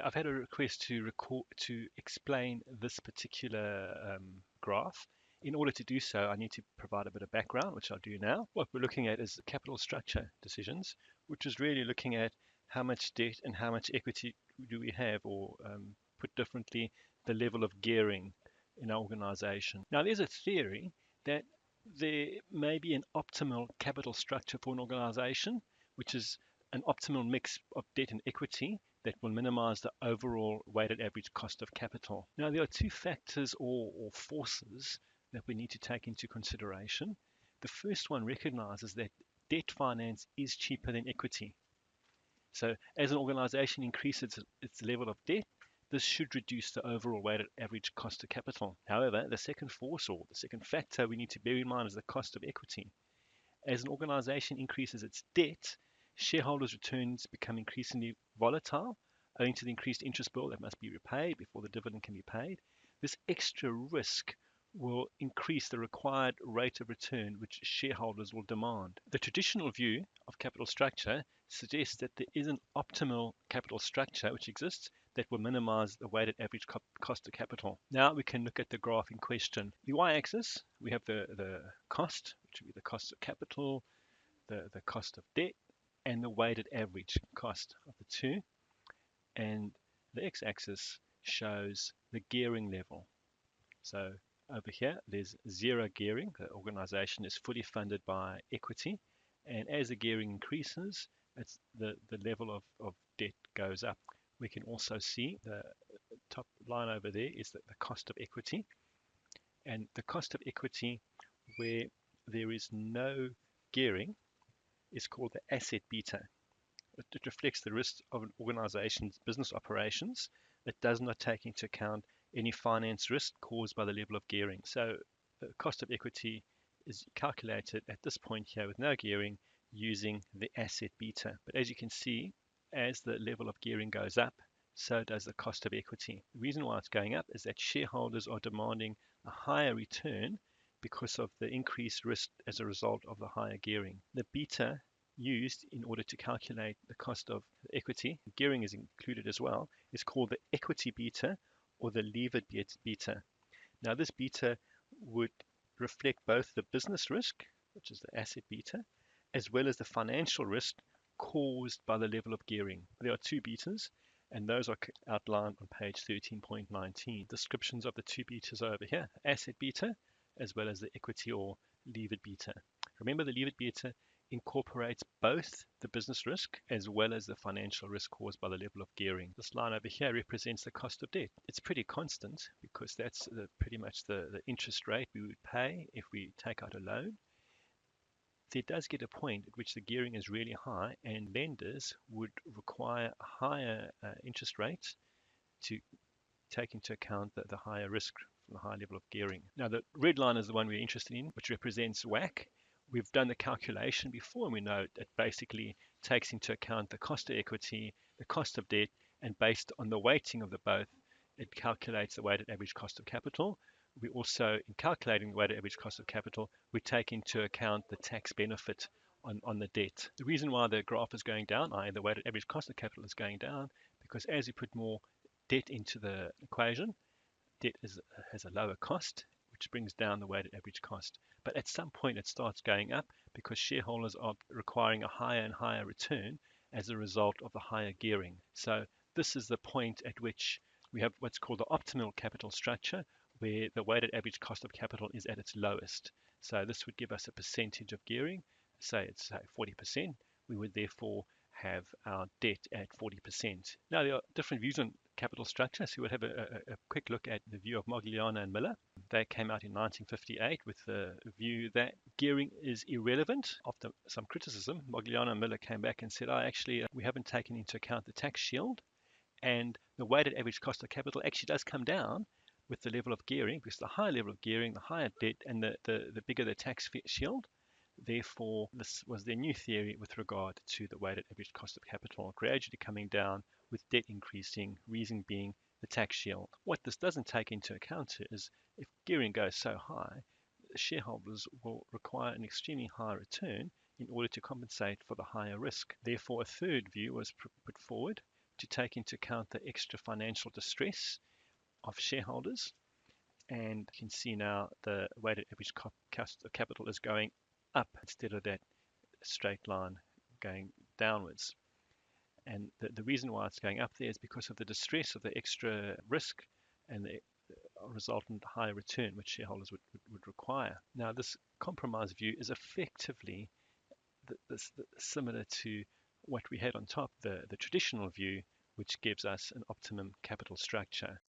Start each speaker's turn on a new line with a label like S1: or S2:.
S1: I've had a request to explain this particular graph. In order to do so, I need to provide a bit of background, which I'll do now. What we're looking at is capital structure decisions, which is really looking at how much debt and how much equity do we have, or put differently, the level of gearing in our organization. Now, there's a theory that there may be an optimal capital structure for an organization, which is an optimal mix of debt and equity that will minimize the overall weighted average cost of capital. Now, there are two factors or forces that we need to take into consideration. The first one recognizes that debt finance is cheaper than equity. So as an organization increases its level of debt, this should reduce the overall weighted average cost of capital. However, the second force or the second factor we need to bear in mind is the cost of equity. As an organization increases its debt, shareholders' returns become increasingly volatile owing to the increased interest bill that must be repaid before the dividend can be paid. This extra risk will increase the required rate of return which shareholders will demand. The traditional view of capital structure suggests that there is an optimal capital structure which exists that will minimize the weighted average cost of capital. Now we can look at the graph in question. The y-axis, we have the cost, which would be the cost of capital, the cost of debt, and the weighted average cost of the two. And the x-axis shows the gearing level. So over here, there's zero gearing. The organization is fully funded by equity. And as the gearing increases, it's the level of debt goes up. We can also see the top line over there is the cost of equity. And the cost of equity where there is no gearing is called the asset beta. It reflects the risk of an organization's business operations. It does not take into account any finance risk caused by the level of gearing. So the cost of equity is calculated at this point here with no gearing using the asset beta. But as you can see, as the level of gearing goes up, so does the cost of equity. The reason why it's going up is that shareholders are demanding a higher return because of the increased risk as a result of the higher gearing. The beta used in order to calculate the cost of equity, gearing is included as well, is called the equity beta or the levered beta. Now this beta would reflect both the business risk, which is the asset beta, as well as the financial risk caused by the level of gearing. There are two betas, and those are outlined on page 13.19. Descriptions of the two betas are over here, asset beta, as well as the equity or levered beta. Remember, the levered beta incorporates both the business risk as well as the financial risk caused by the level of gearing. This line over here represents the cost of debt. It's pretty constant because that's pretty much the interest rate we would pay if we take out a loan. There does get a point at which the gearing is really high and lenders would require a higher interest rate to take into account the higher risk from the high level of gearing. Now the red line is the one we're interested in, which represents WACC. We've done the calculation before, and we know it basically takes into account the cost of equity, the cost of debt, and based on the weighting of the both, it calculates the weighted average cost of capital. We also, in calculating the weighted average cost of capital, we take into account the tax benefit on the debt. The reason why the graph is going down, i.e. the weighted average cost of capital is going down, because as you put more debt into the equation, debt has a lower cost, which brings down the weighted average cost. But at some point it starts going up because shareholders are requiring a higher and higher return as a result of the higher gearing. So this is the point at which we have what's called the optimal capital structure, where the weighted average cost of capital is at its lowest. So this would give us a percentage of gearing, say it's 40%. We would therefore have our debt at 40%. Now there are different views on capital structure, so we'll have a quick look at the view of Mogliano and Miller. They came out in 1958 with the view that gearing is irrelevant. After some criticism, Mogliano and Miller came back and said, actually, we haven't taken into account the tax shield, and the weighted average cost of capital actually does come down with the level of gearing, because the higher level of gearing, the higher debt, and the bigger the tax shield. Therefore, this was their new theory with regard to the weighted average cost of capital, gradually coming down with debt increasing, reason being the tax shield. What this doesn't take into account is if gearing goes so high, shareholders will require an extremely high return in order to compensate for the higher risk. Therefore, a third view was put forward to take into account the extra financial distress of shareholders. And you can see now the weighted average cost of capital is going up instead of that straight line going downwards. And the reason why it's going up there is because of the distress of the extra risk and the resultant higher return which shareholders would require. Now, this compromise view is effectively similar to what we had on top, the traditional view, which gives us an optimum capital structure.